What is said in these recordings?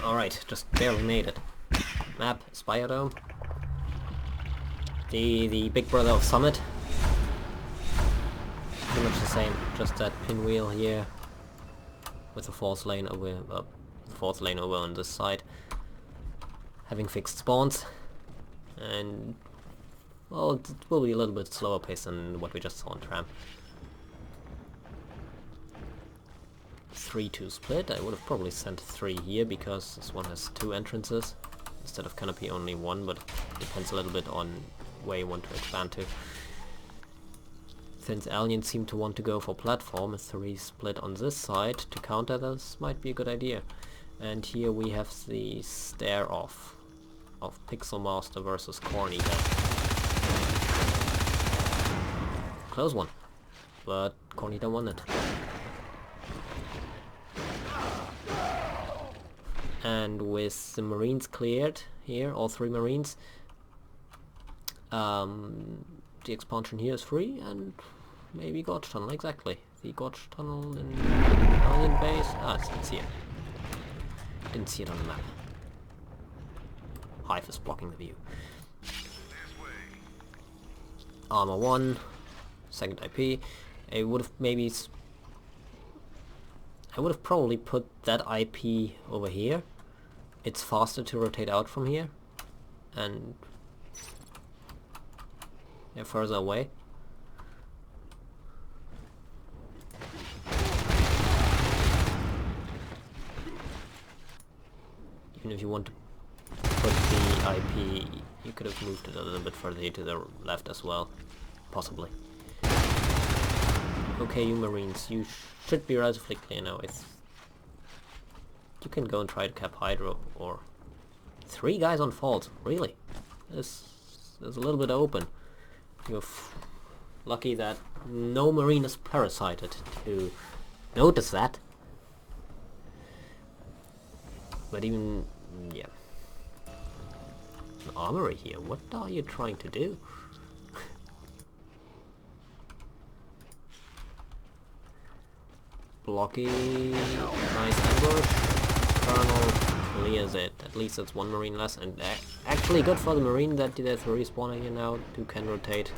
Alright, just barely made it. Map is Biodome. The big brother of Summit. Pretty much the same, just that pinwheel here with the fourth lane over on this side. Having fixed spawns, and well, it will be a little bit slower pace than what we just saw on Tram. 3-2 split. I would have probably sent 3 here because this one has 2 entrances instead of Canopy only 1, but it depends a little bit on where you want to expand to. Since aliens seem to want to go for platform, a 3 split on this side to counter this might be a good idea. And here we have the stare off of Pixel Master versus Corny. Close one, but Cornita won it. And with the Marines cleared here, all 3 Marines, the expansion here is free, and maybe Gorge Tunnel, exactly. The Gorge Tunnel in Alien Base. It's here. Didn't see it on the map. Hive is blocking the view. Armor 1, second IP. I would have probably put that IP over here. It's faster to rotate out from here, and they're further away. Even if you want to put the IP, you could have moved it a little bit further to the left as well, possibly. Okay, you Marines, you should be relatively clear now. You can go and try to cap Hydro, or 3 guys on fault, really? This is a little bit open. You're lucky that no Marine is parasited to notice that. But even, yeah. An armory here, what are you trying to do? Blocky, nice ambush. Colonel clears it. At least it's 1 Marine less, and actually good for the Marine that there's a respawner here now who can rotate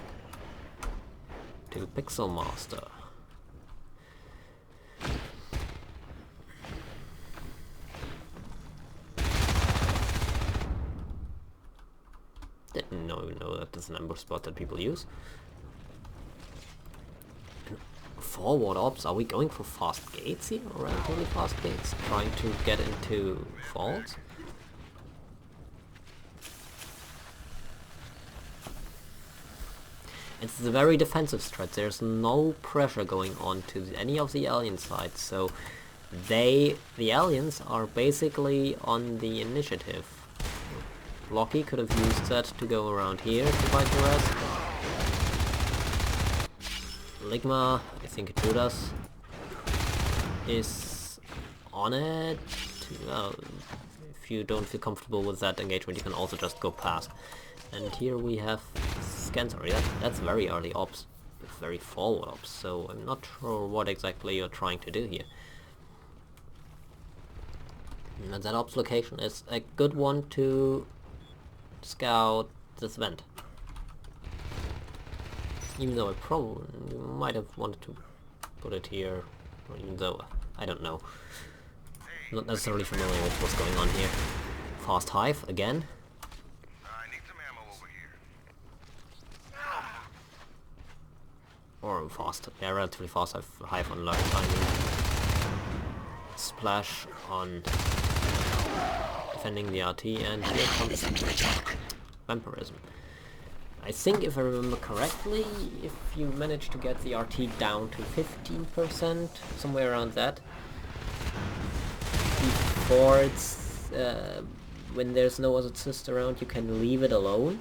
to Pixel Master. Didn't know that there's an ambush spot that people use. Forward ops, are we going for fast gates here, or relatively fast gates, trying to get into faults? It's a very defensive strat. There's no pressure going on to any of the alien sides, so the aliens are basically on the initiative. Blocky could have used that to go around here to fight the rest. Ligma, I think Judas is on it. If you don't feel comfortable with that engagement, you can also just go past. And here we have Scansor. That's very early ops, very forward ops, so I'm not sure what exactly you're trying to do here. And that ops location is a good one to scout this vent. Even though I probably might have wanted to put it here, or even though, I don't know. Not necessarily familiar with what's going on here. Fast Hive, again. I need some ammo over here. Or fast, yeah, relatively fast Hive on large timing. Splash on defending the RT, and here comes Vampirism. I think if I remember correctly, if you manage to get the RT down to 15%, somewhere around that, before it's, when there's no other assist around, you can leave it alone,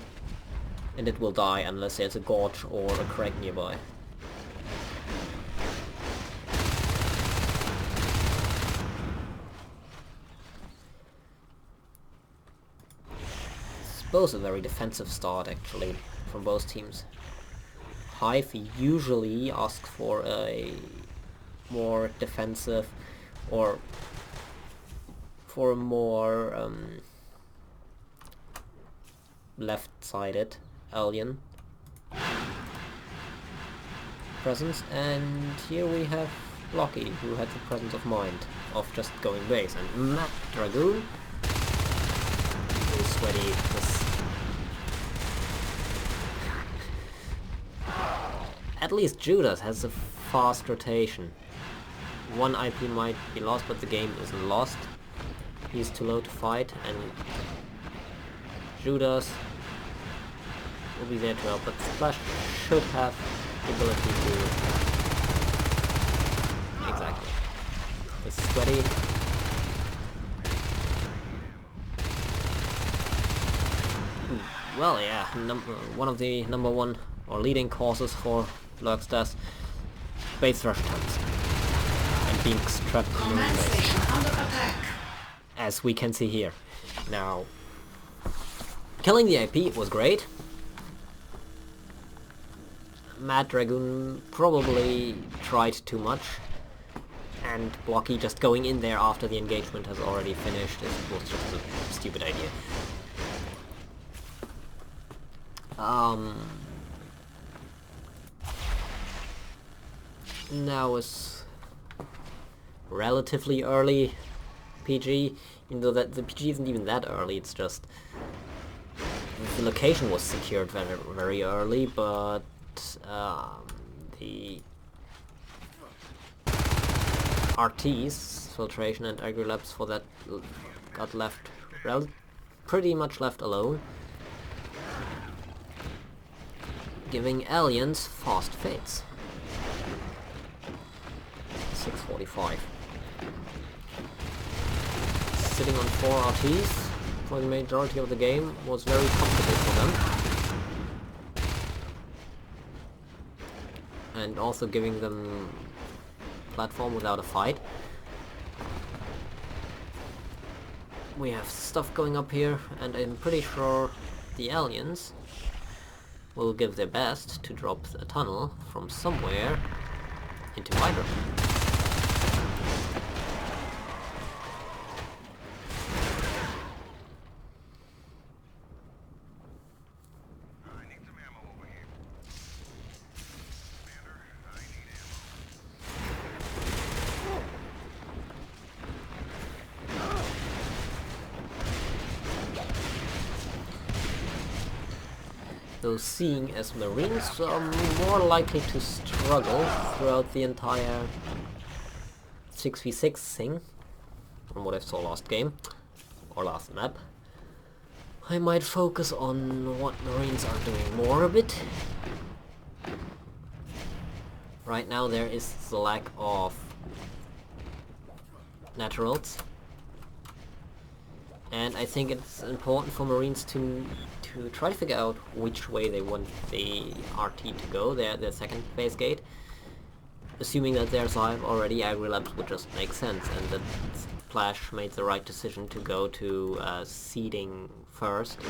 and it will die unless there's a gorge or a crack nearby. It's both a very defensive start, actually, from both teams. Hive usually asks for a more defensive, or for a more left-sided alien presence, and here we have Blocky, who had the presence of mind of just going base, and Matt Dragoon, who's sweaty. At least Judas has a fast rotation. One IP might be lost, but the game isn't lost. He's too low to fight, and Judas will be there to help, but Splash should have the ability to... Exactly. It's sweaty. Well, yeah, one of the number one or leading causes for Lurk's death, base rush attempts, and being trapped in the base, as we can see here. Now, killing the IP was great. Mad Dragoon probably tried too much, and Blocky just going in there after the engagement has already finished was just a stupid idea. Now is relatively early PG, even though that the PG isn't even that early. It's just the location was secured very, very early, but the RTs, filtration and agri-labs for that got left pretty much left alone, giving aliens fast fates. 6:45. Sitting on 4 RTs for the majority of the game was very comfortable for them. And also giving them platform without a fight. We have stuff going up here, and I'm pretty sure the aliens will give their best to drop a tunnel from somewhere into Hydra. Those seeing as Marines are more likely to struggle throughout the entire 6v6 thing, from what I saw last game, or last map. I might focus on what Marines are doing more a bit. Right now there is the lack of naturals, and I think it's important for Marines to try to figure out which way they want the RT to go, their second base gate. Assuming that there's live already, agri-labs would just make sense, and that Splash made the right decision to go to seeding first.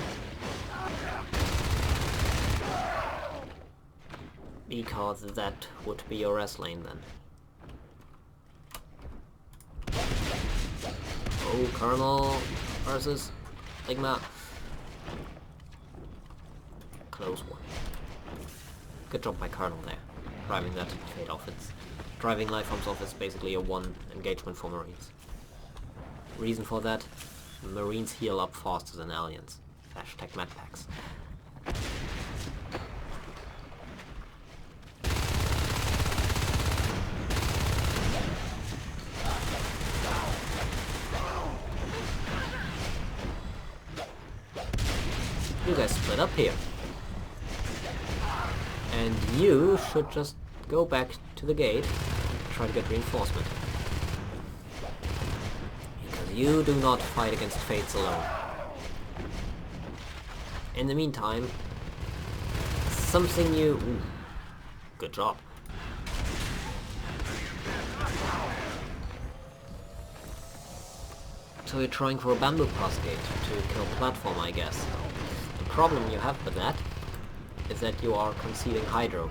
Because that would be your S lane then. Oh, Colonel versus Ligma. Close one. Good job by Colonel there, driving that trade off. It's driving life forms off is basically a one engagement for Marines. Reason for that: Marines heal up faster than aliens. Hashtag medpacks. You guys split up here. And you should just go back to the gate and try to get reinforcement. Because you do not fight against fates alone. In the meantime, something you... Ooh, good job. So you're trying for a bamboo pass gate to kill platform, I guess. The problem you have with that is that you are conceding hydro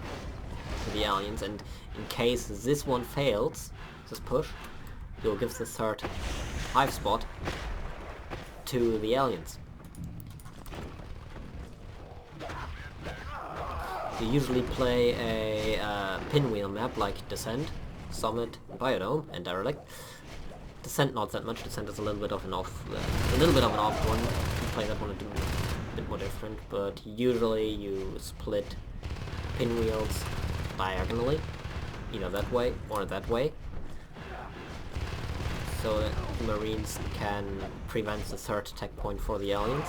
to the aliens, and in case this one fails, this push, you'll give the third hive spot to the aliens. You usually play a pinwheel map like Descent, Summit, Biodome, and Derelict. Descent not that much. Descent is a little bit of an off one. You play that one a bit more different, but usually you split pinwheels diagonally, either that way or that way, so that the Marines can prevent the third attack point for the aliens.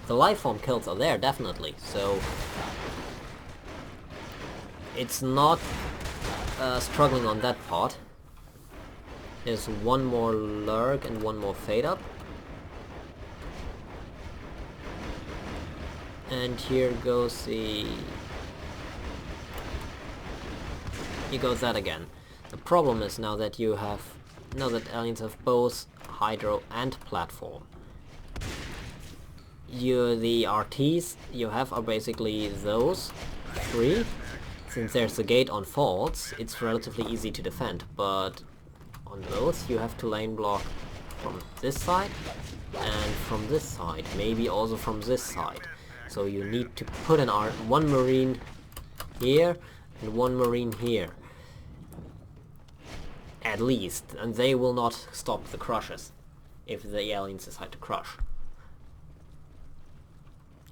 The lifeform kills are there, definitely, so it's not struggling on that part. There's one more lurk and one more fade up. And here goes the... Here goes that again. The problem is now that aliens have both hydro and platform. The RTs you have are basically those three. Since there's a gate on faults, it's relatively easy to defend, but on those you have to lane block from this side and from this side, maybe also from this side. So you need to put one Marine here and one Marine here. At least, and they will not stop the crushes if the aliens decide to crush.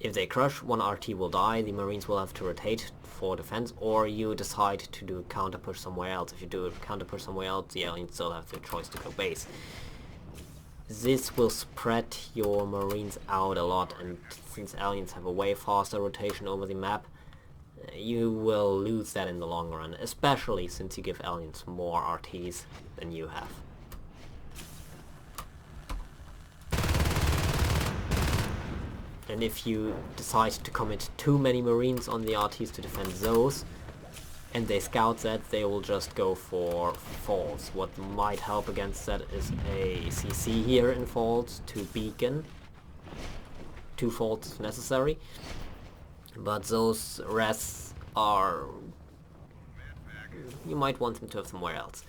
If they crush, one RT will die, the Marines will have to rotate for defense, or you decide to do a counter push somewhere else. If you do a counter push somewhere else, the aliens still have the choice to go base. This will spread your Marines out a lot, and since aliens have a way faster rotation over the map, you will lose that in the long run, especially since you give aliens more RTs than you have. And if you decide to commit too many Marines on the RTs to defend those, and they scout that, they will just go for faults. What might help against that is a CC here in faults to beacon. 2 faults if necessary. But those rests are... you might want them to have somewhere else.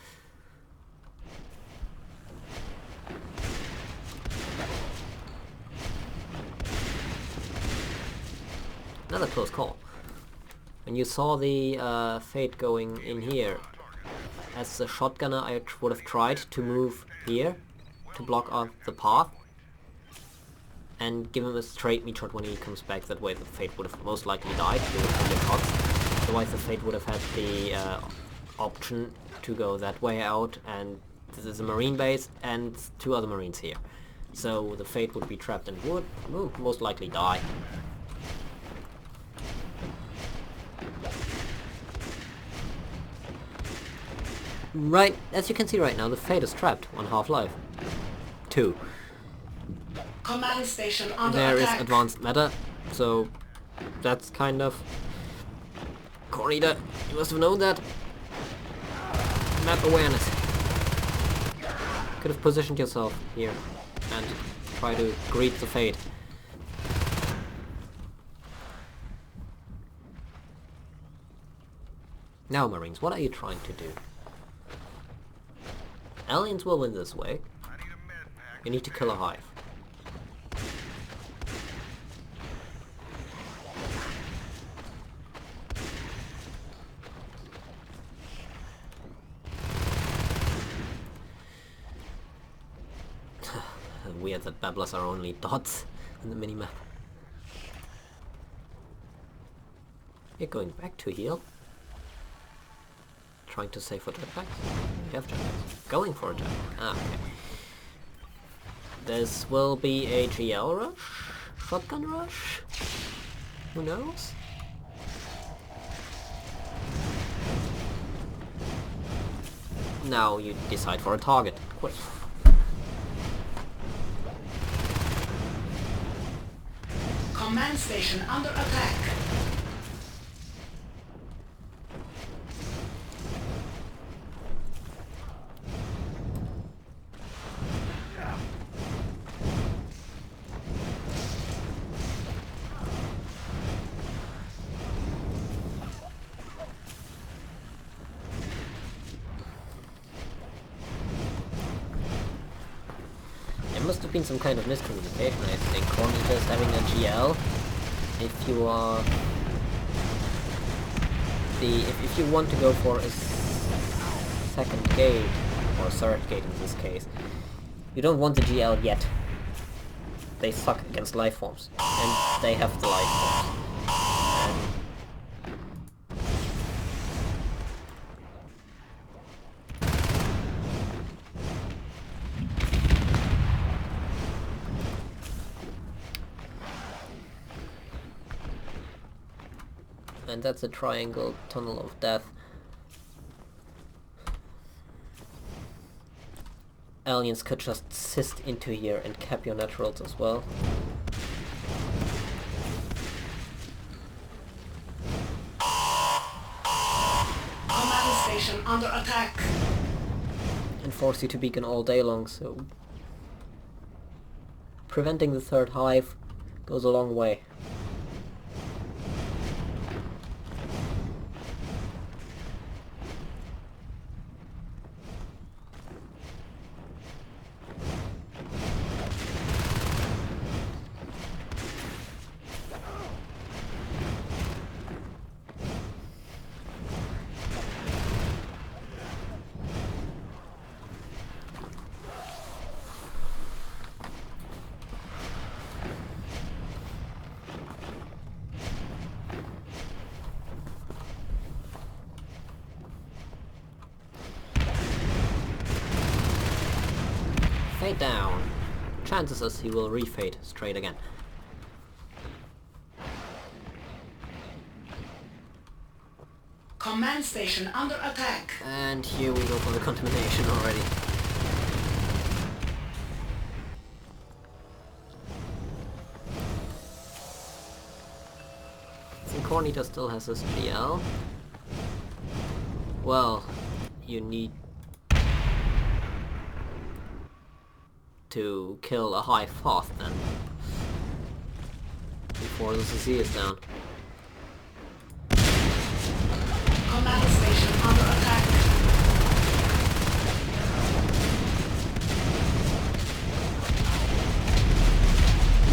Another close call. When you saw the Fate going in here, as a shotgunner I would have tried to move here to block off the path and give him a straight meat shot when he comes back. That way the Fate would have most likely died with the shots. Otherwise the Fate would have had the option to go that way out, and this is a Marine base and 2 other Marines here. So the Fate would be trapped and would most likely die. Right, as you can see right now, the Fate is trapped on Half-Life 2. Command station under There attack. is advanced meta, so that's kind of... Cornita, you must have known that. Map awareness. Could have positioned yourself here and try to greet the Fate. Now, Marines, what are you trying to do? Aliens will win this way. You need to kill a hive. Weird that Babblers are only dots in the minimap. You're going back to heal. Trying to save for jetpacks? You have jetpacks. Going for a jetpack. Ah, okay. This will be a GL rush? Shotgun rush? Who knows? Now you decide for a target. Quick. Command station under attack. must have been some kind of miscommunication, I think. Cornita is having a GL. If you are... If you want to go for a second gate, or third gate in this case, you don't want the GL yet. They suck against life forms, and they have the life forms. And that's a triangle tunnel of death. Aliens could just cyst into here and cap your naturals as well. Command station under attack. And force you to beacon all day long, so... preventing the third hive goes a long way. Fade down. Chances is he will refade straight again. Command station under attack. And here we go for the contamination already. I think Cornita still has his GL. Well, you need to kill a hive fast then, before the CC is down. Command station under attack.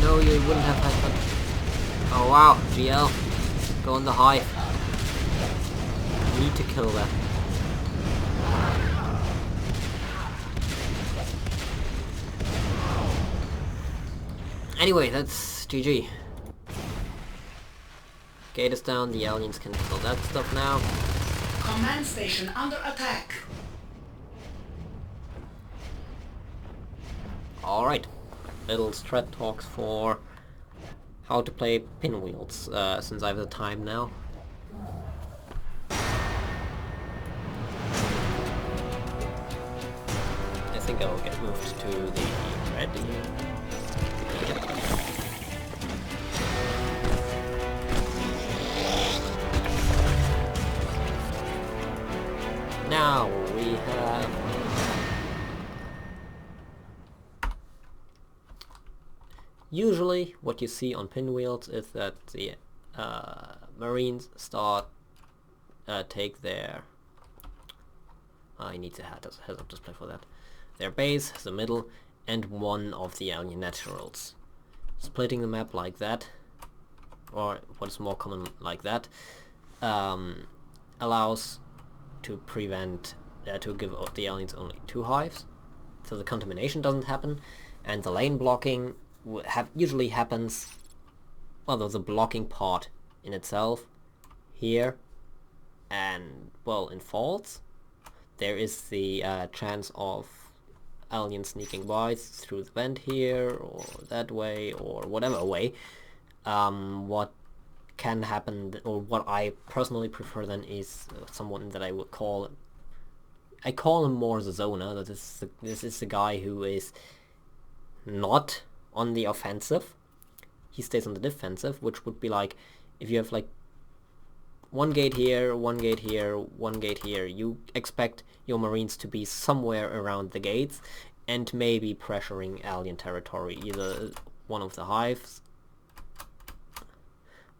No, you wouldn't have had that. Oh wow, GL. Go on the hive. Need to kill that. Anyway, that's GG. Gate is down, the aliens can handle that stuff now. Command station under attack. Alright. Little strat talks for how to play pinwheels, since I have the time now. I think I'll get moved to the red. Now we have usually what you see on pinwheels is that the Marines start take their I need to have a heads-up display for that. Their base, the middle, and one of the alien naturals. Splitting the map like that, or what is more common like that, allows to prevent, to give the aliens only 2 hives, so the contamination doesn't happen, and the lane blocking usually happens, well, there's a blocking part in itself, here, and, well, in falls, there is the chance of aliens sneaking by through the vent here, or that way, or whatever way. What can happen, or what I personally prefer then, is someone that I would call, I call him more the zoner. This is the guy who is not on the offensive, he stays on the defensive, which would be like, if you have like one gate here, one gate here, one gate here, you expect your Marines to be somewhere around the gates and maybe pressuring alien territory, either one of the hives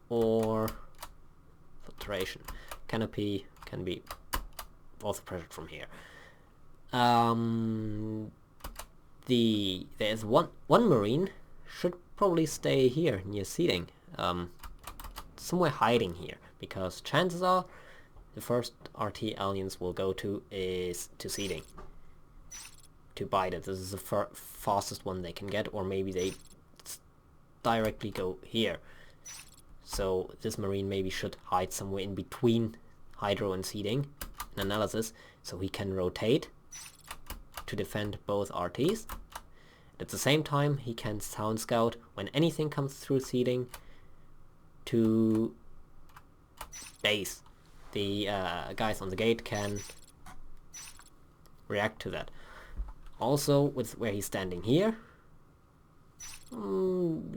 or filtration. Canopy can be also pressured from here. there's one Marine should probably stay here near seating, somewhere hiding here, because chances are the first RT aliens will go to is to seating to bite it. This is the fastest one they can get, or maybe they directly go here. So this Marine maybe should hide somewhere in between Hydro and seating analysis, so he can rotate to defend both RTs. At the same time, he can sound scout when anything comes through seating to base. The guys on the gate can react to that. Also, with where he's standing here,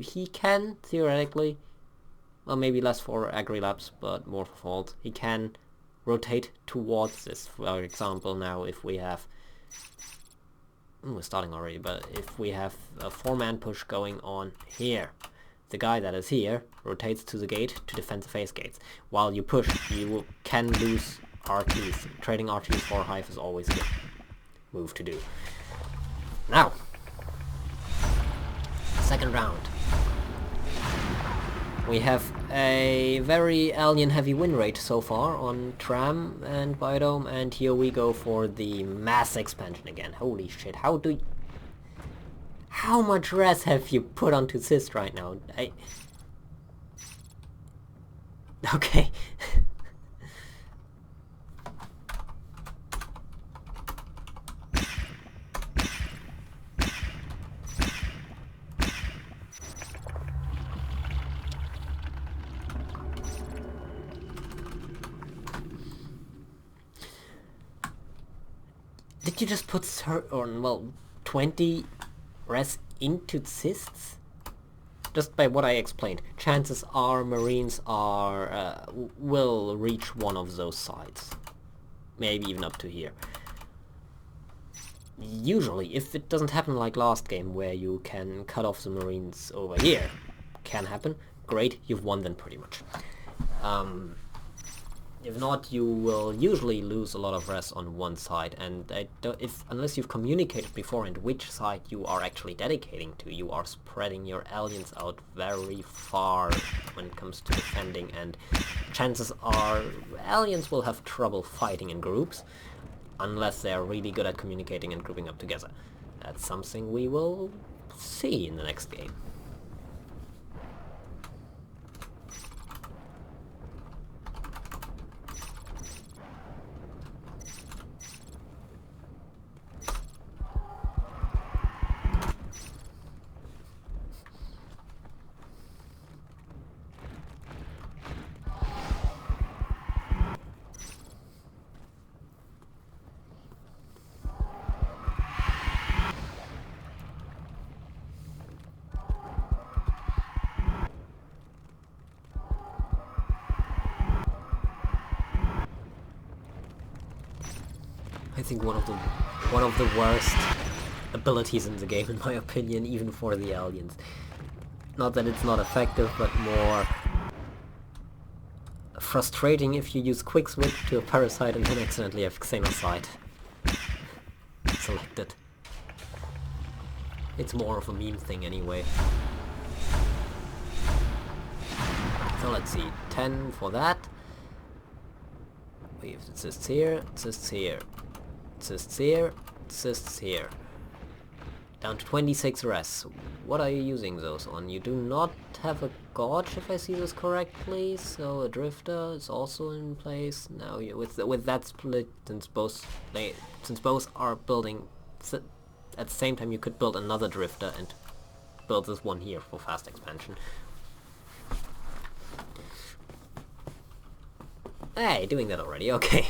he can theoretically, well, maybe less for agri-labs, but more for fault, he can rotate towards this. For example, now if we have, we're starting already, but if we have a 4-man push going on here, the guy that is here rotates to the gate to defend the face gates. While you push, you can lose RTs. Trading RTs for a hive is always a good move to do. Now, second round. We have a very alien heavy win rate so far on Tram and Biodome, and here we go for the mass expansion again. Holy shit, how much res have you put onto Cyst right now? Okay. Did you just put 20 res into Cysts? Just by what I explained, chances are Marines are will reach one of those sides. Maybe even up to here. Usually, if it doesn't happen like last game where you can cut off the Marines over here, can happen, great, you've won then pretty much. If not, you will usually lose a lot of res on one side, and unless you've communicated beforehand which side you are actually dedicating to, you are spreading your aliens out very far when it comes to defending, and chances are aliens will have trouble fighting in groups, unless they are really good at communicating and grouping up together. That's something we will see in the next game. I think one of the worst abilities in the game, in my opinion, even for the aliens. Not that it's not effective, but more frustrating if you use quick switch to a parasite and then accidentally have Xenocide selected. It's more of a meme thing anyway. So let's see, 10 for that. We have cysts here, cysts here, cysts here, cysts here. Down to 26 res. What are you using those on? You do not have a Gorge, if I see this correctly, so a Drifter is also in place. Now you, with that split, since both are building at the same time, you could build another Drifter and build this one here for fast expansion. Hey, doing that already, okay.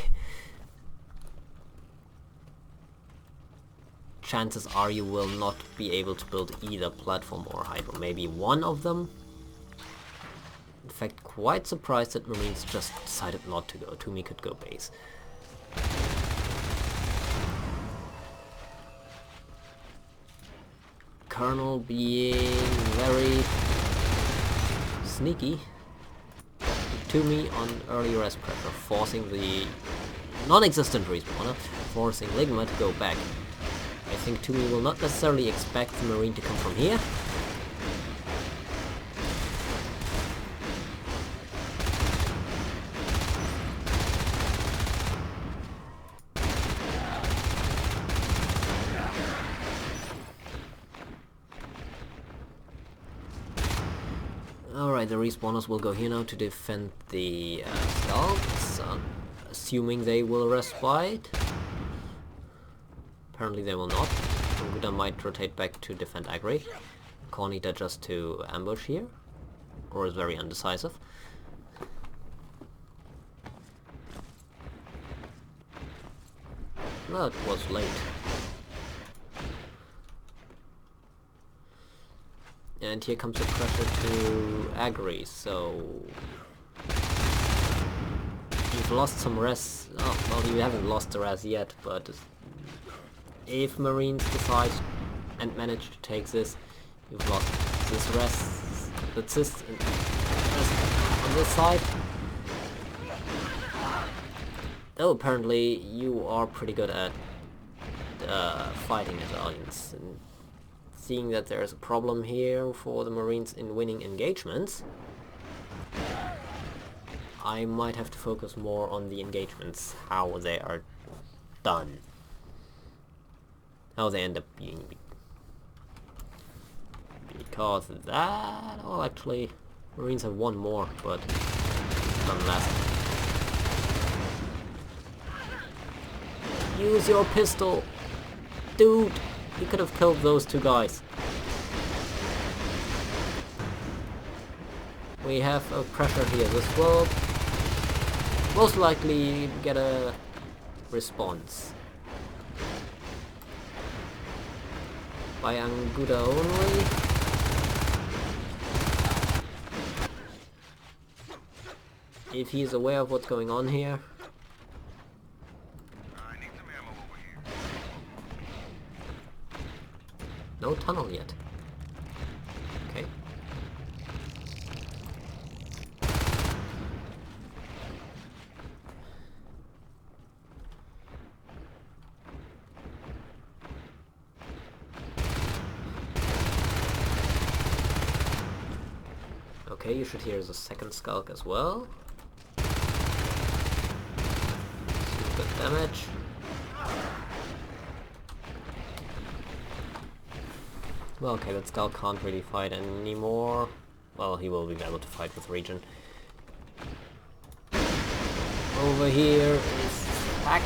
Chances are you will not be able to build either platform or hydro, maybe one of them. In fact, quite surprised that Marines just decided not to go. Toomey could go base. Colonel being very sneaky. Toomey on early rest pressure, forcing the non-existent respawner, forcing Ligma to go back. I think Toomey will not necessarily expect the Marine to come from here. Alright, the respawners will go here now to defend the scouts, assuming they will respite. Apparently they will not. Anguda might rotate back to defend Agri. Cornita just to ambush here, or is very undecisive. That was late. And here comes the pressure to Agri, so you've lost some res. Oh, well, you haven't lost the res yet, but if Marines decide and manage to take this, you've lost this res. That's this on this side. Oh, apparently you are pretty good at fighting Italians. And seeing that there's a problem here for the Marines in winning engagements, I might have to focus more on the engagements, how they are done. How they end up being. Because that... oh, actually, Marines have one more, but nonetheless. Use your pistol! Dude! You could have killed those two guys. We have a pressure here. This will most likely get a response. By Anguda only. If he's aware of what's going on here. I need some ammo over here. No tunnel yet. Okay. Okay, you should hear the second skulk as well. Some good damage. Well, okay, that Skull can't really fight anymore. Well, he will be able to fight with Regen. Over here is pack.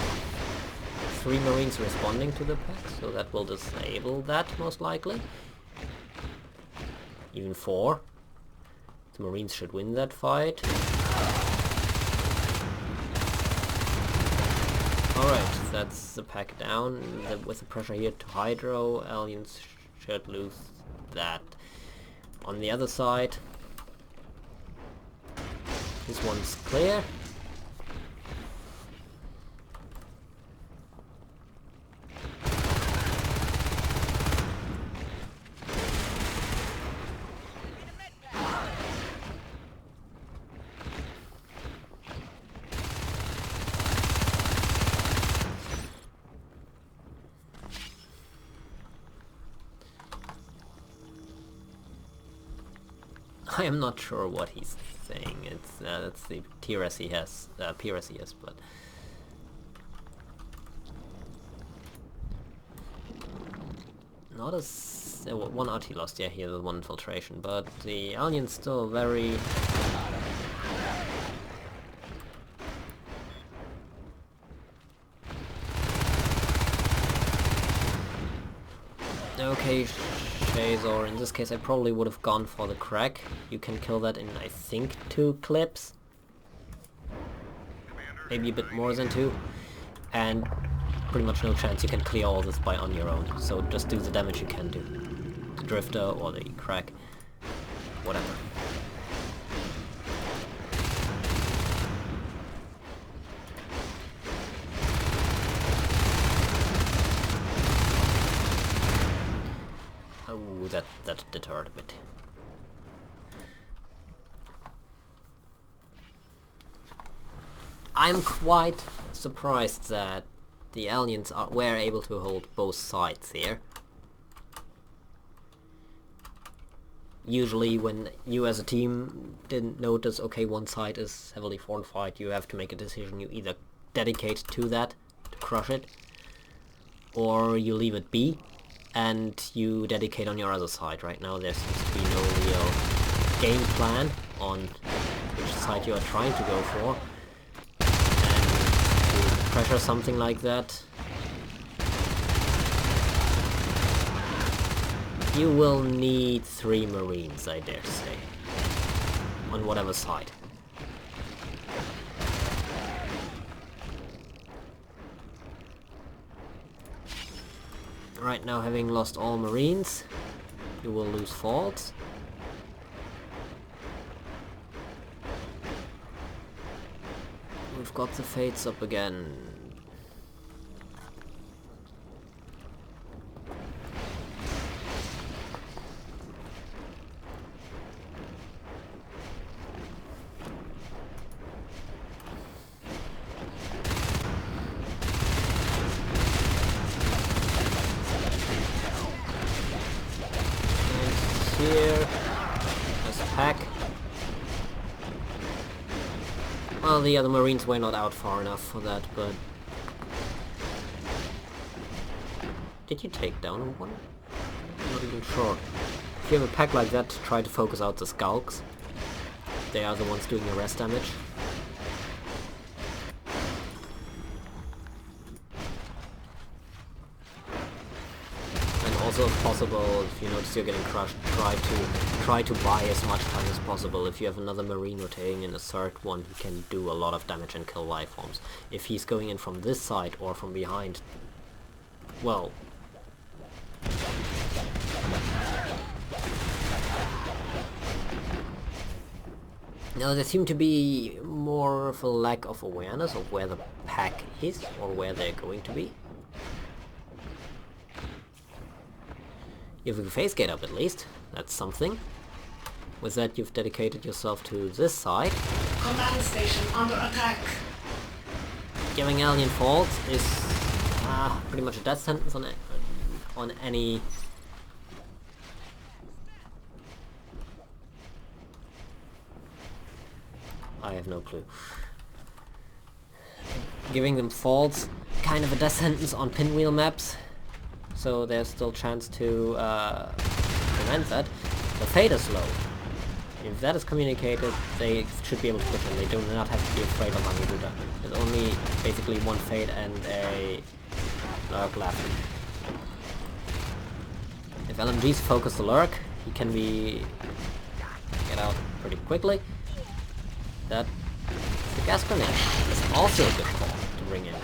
3 Marines responding to the pack, so that will disable that most likely. Even 4. The Marines should win that fight. Alright, that's the pack down. With the pressure here to Hydro, Aliens should lose that. On the other side, this one's clear. I am not sure what he's saying. It's that's the PRS he has, but not as one RT lost. Yeah, he has one infiltration, but the Alien's still very. Okay. Or in this case I probably would have gone for the crack. You can kill that in I think 2 clips. Maybe a bit more than 2. And pretty much no chance you can clear all this by on your own. So just do the damage you can do. The drifter or the crack. Whatever. That deterred a bit. I'm quite surprised that the aliens were able to hold both sides here. Usually when you as a team didn't notice, okay, one side is heavily fortified, you have to make a decision. You either dedicate to that to crush it, or you leave it be and you dedicate on your other side. Right now there seems to be no real game plan on which side you are trying to go for, and to pressure something like that, you will need 3 Marines, I dare say, on whatever side. Right now, having lost all Marines, you will lose faults. We've got the Fates up again. Here, there's a pack. Well, the other Marines were not out far enough for that, but... Did you take down one? I'm not even sure. If you have a pack like that, try to focus out the skulks. They are the ones doing the rest damage. Also, if possible, if you notice you're getting crushed, try to buy as much time as possible. If you have another Marine rotating in a third one, he can do a lot of damage and kill life forms. If he's going in from this side or from behind, well... Now, there seemed to be more of a lack of awareness of where the pack is, or where they're going to be. You have a phase gate up at least, that's something. With that you've dedicated yourself to this side. Command station under attack. Giving alien faults is pretty much a death sentence on any... I have no clue. Giving them faults, kind of a death sentence on pinwheel maps. So there's still chance to prevent that. The fate is low. If that is communicated, they should be able to push in. They do not have to be afraid of Amibuda. There's only basically one fate and a lurk left. If LMGs focus the lurk, he can get out pretty quickly. The gas grenade is also a good call to bring in.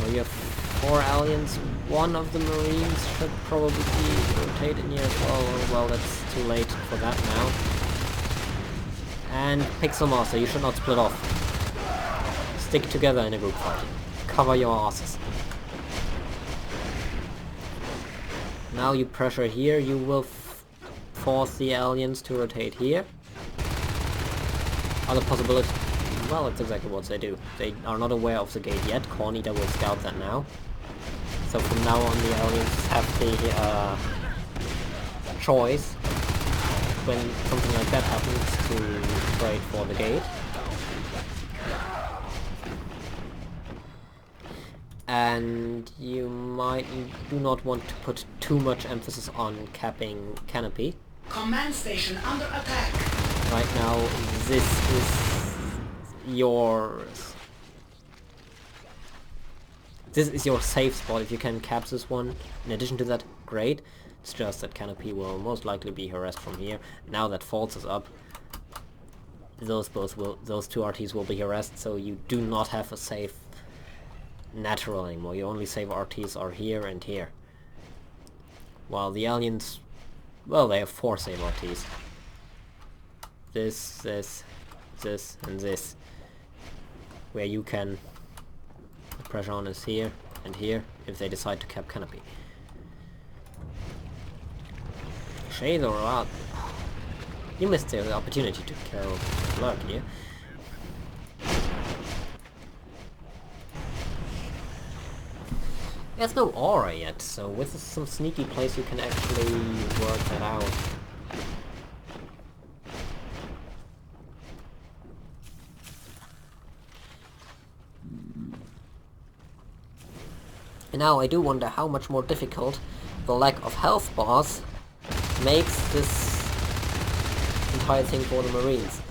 Well, you have 4 aliens. One of the Marines should probably rotate in here as well. Well, that's too late for that now. And Pixel Master, you should not split off. Stick together in a group fight. Cover your asses. Now you pressure here, you will force the aliens to rotate here. Other possibility... Well, that's exactly what they do. They are not aware of the gate yet. Cornita will scout that now. So from now on the aliens have the choice, when something like that happens, to trade for the gate. And you do not want to put too much emphasis on capping canopy. Command station under attack. Right now, this is yours. This is your safe spot. If you can cap this one, in addition to that, great. It's just that canopy will most likely be harassed from here. Now that False is up, those two RTs will be harassed, so you do not have a safe natural anymore. Your only safe RTs are here and here. While the aliens, well, they have 4 safe RTs. This, and this. Where you can... The pressure on is here and here, if they decide to cap canopy. Shade or out. You missed the opportunity to kill Lurk here. There's no aura yet, so with some sneaky plays you can actually work that out. And now I do wonder how much more difficult the lack of health bars makes this entire thing for the Marines.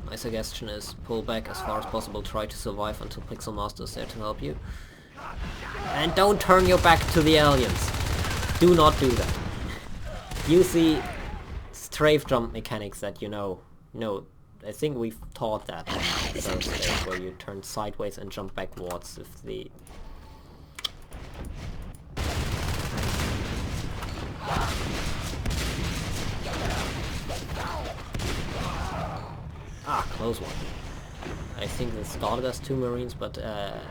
My suggestion is pull back as far as possible, try to survive until Pixel Master is there to help you. And don't turn your back to the aliens. Do not do that. Use the strafe jump mechanics that you know. I think we've taught that on the first stage, where you turn sideways and jump backwards if the... Ah, close one. I think it started as 2 Marines, but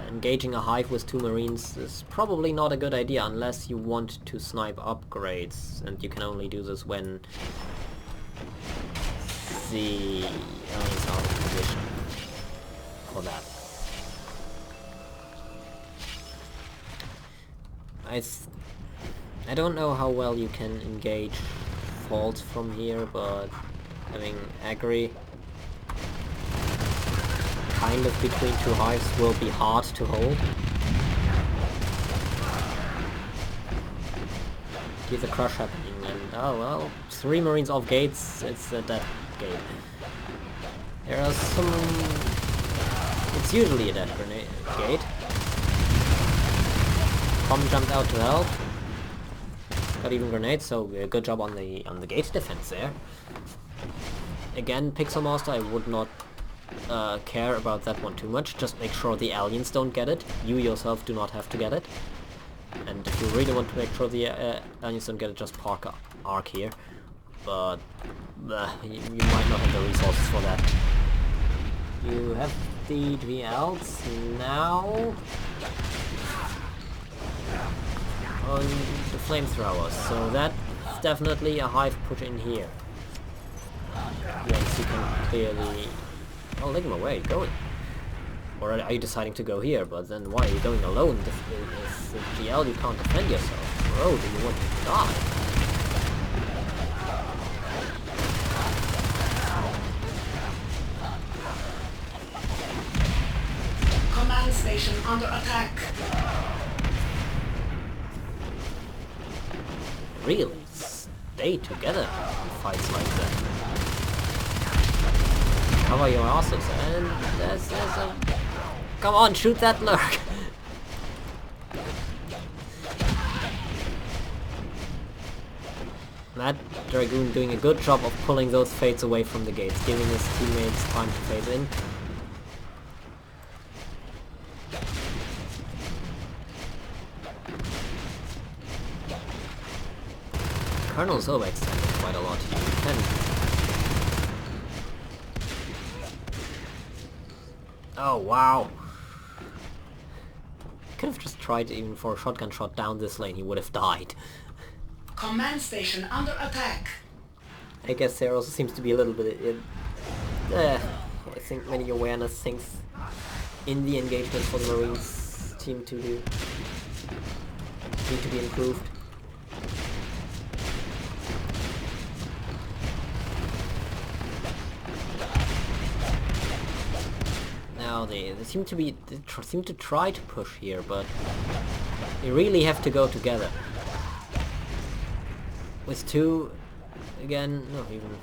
engaging a hive with 2 Marines is probably not a good idea unless you want to snipe upgrades, and you can only do this when the aliens are in position for that. I don't know how well you can engage faults from here, but having Agri kind of between 2 hives will be hard to hold. See the crush happening, and oh well, 3 Marines off gates, it's a dead gate. There are some... It's usually a dead grenade gate. Bomb jumped out to help. Got even grenades, so good job on the gate defense there. Again, Pixel Master, I would not care about that one too much. Just make sure the aliens don't get it. You yourself do not have to get it. And if you really want to make sure the aliens don't get it, just park arc here. But you might not have the resources for that. You have the GLs now on the flamethrowers, so that's definitely a hive push in here. Once you can clear the... Oh, leave him away, go. Or are you deciding to go here? But then why are you going alone? If the GL you can't defend yourself. Bro, do you want to die? Command station under attack. Really? Stay together in fights like that. Cover your asses, and there's a... Come on, shoot that lurk! Mad Dragoon doing a good job of pulling those fades away from the gates, giving his teammates time to phase in. Colonel is overextended quite a lot. You can... Oh wow! Could have just tried even for a shotgun shot down this lane, he would have died. Command station under attack. I guess there also seems to be a little bit... I think many awareness things in the engagement for the Marines team to do need to be improved. Now they seem to try to push here, but they really have to go together. With 2, again, no, even...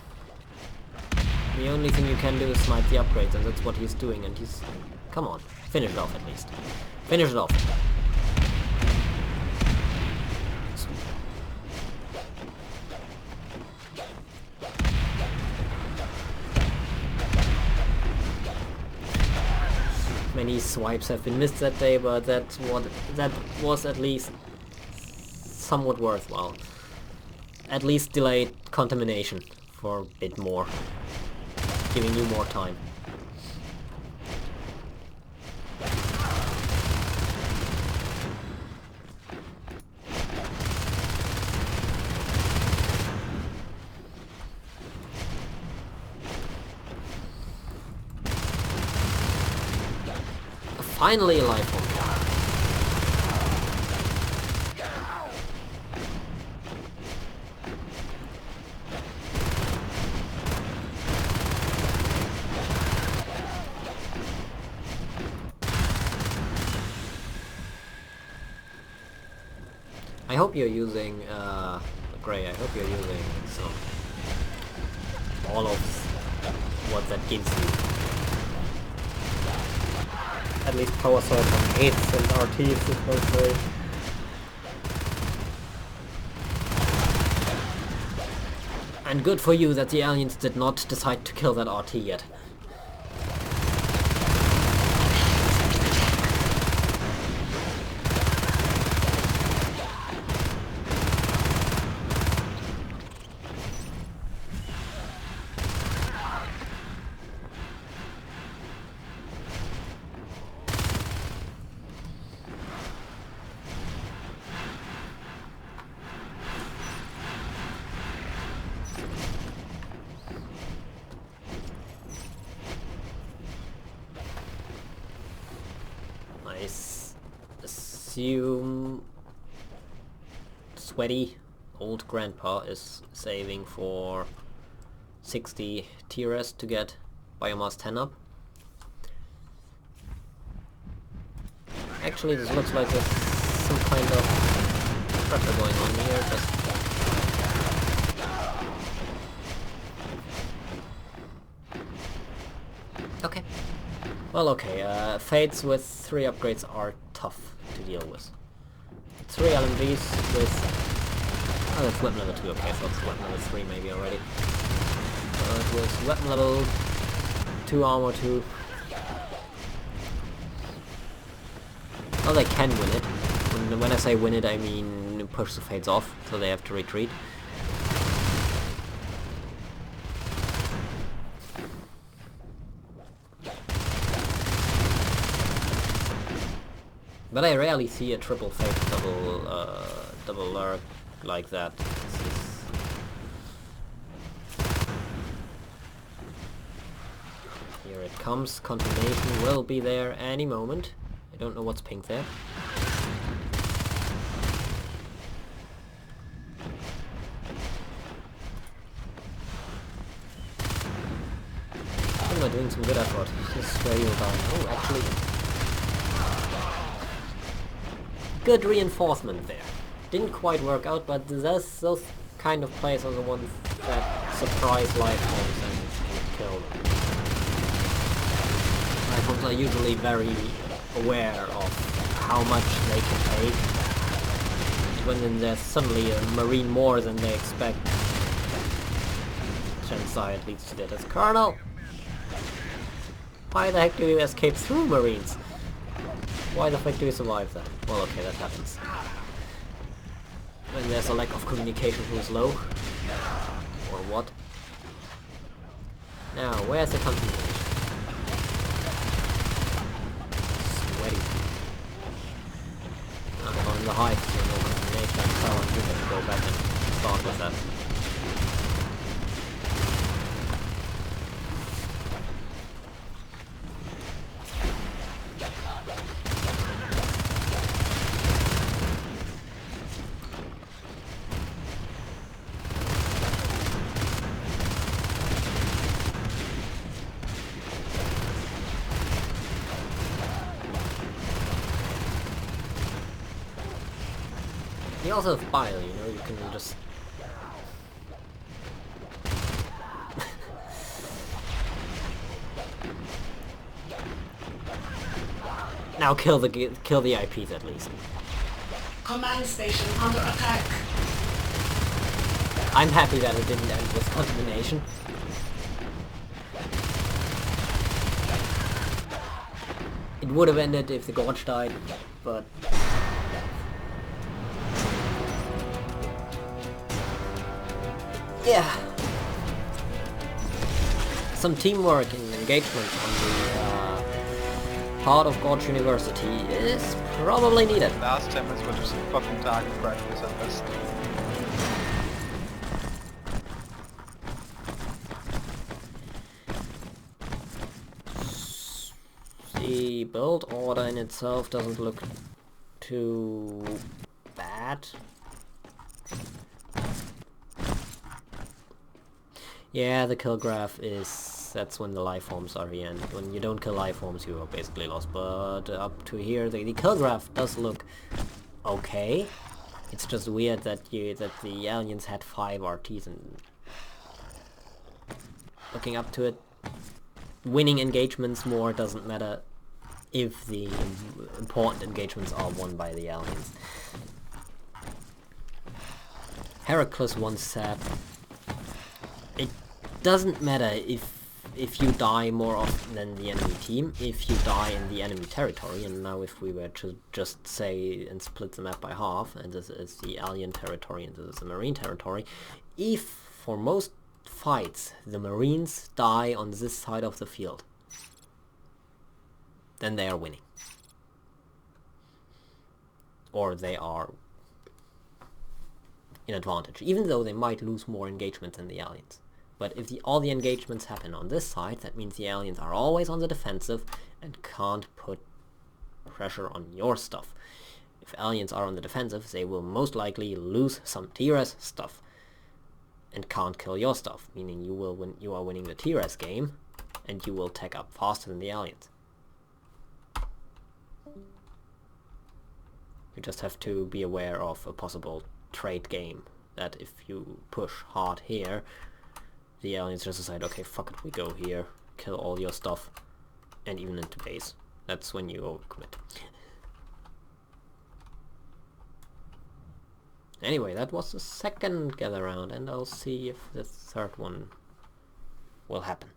The only thing you can do is snipe the upgrades, and that's what he's doing, and he's... Come on, finish it off at least. Finish it off. Many swipes have been missed that day, but that was at least somewhat worthwhile. At least delayed contamination for a bit more, giving you more time. Finally a life form. I hope you're using, Gray, I hope you're using some, all of what that gives you. At least power sword on 8s and RTs is mostly. And good for you that the aliens did not decide to kill that RT yet. I assume sweaty old grandpa is saving for 60 TRS to get biomass 10 up. Actually, this looks like there's some kind of pressure going on here. Okay. Well, okay, Fates with 3 upgrades are tough to deal with. 3 LMGs with... oh, that's weapon level 2, okay, so it's weapon level 3 maybe already. But with weapon level 2 armor 2... well, they can win it. When I say win it, I mean push the Fates off, so they have to retreat. But I rarely see a triple Fate double lurk like that. Here it comes. Contamination will be there any moment. I don't know what's pink there. I'm not doing some good effort. This is where you'll die. Oh, actually... good reinforcement there. Didn't quite work out, but those kind of plays are the ones that surprise life forms and kill them. Life forms are usually very aware of how much they can take. When then there's suddenly a marine more than they expect. Genocide leads to death as Colonel! Why the heck do you escape through marines? Why the fuck do you survive that? Well, okay, that happens. When there's a lack of communication who's low. Or what? Now, where's the contamination? Sweaty. I'm on the height, so no contamination. So I'm just gonna go back and start with that. You also have bile, you know, you can just... now kill the IPs at least. Command station under attack. I'm happy that it didn't end with contamination. It would have ended if the Gorge died, but... yeah. Some teamwork and engagement on the part of Gorge University is probably needed. Last 10 minutes were just fucking target practice at best. The build order in itself doesn't look too bad. Yeah, the kill graph is... that's when the life forms are here, and when you don't kill life forms you are basically lost. But up to here, the kill graph does look okay. It's just weird that the aliens had 5 RTs, and looking up to it, winning engagements more doesn't matter if the important engagements are won by the aliens. Heracles once said, it doesn't matter if you die more often than the enemy team, if you die in the enemy territory. And now if we were to just say and split the map by half, and this is the alien territory and this is the marine territory, if for most fights the marines die on this side of the field, then they are winning. Or they are in advantage, even though they might lose more engagement than the aliens. But if all the engagements happen on this side, that means the aliens are always on the defensive and can't put pressure on your stuff. If aliens are on the defensive, they will most likely lose some TRS stuff and can't kill your stuff, meaning you are winning the TRS game and you will tech up faster than the aliens. You just have to be aware of a possible trade game, that if you push hard here, the aliens just decide, okay, fuck it, we go here, kill all your stuff, and even into base. That's when you overcommit. Anyway, that was the second gather round, and I'll see if the third one will happen.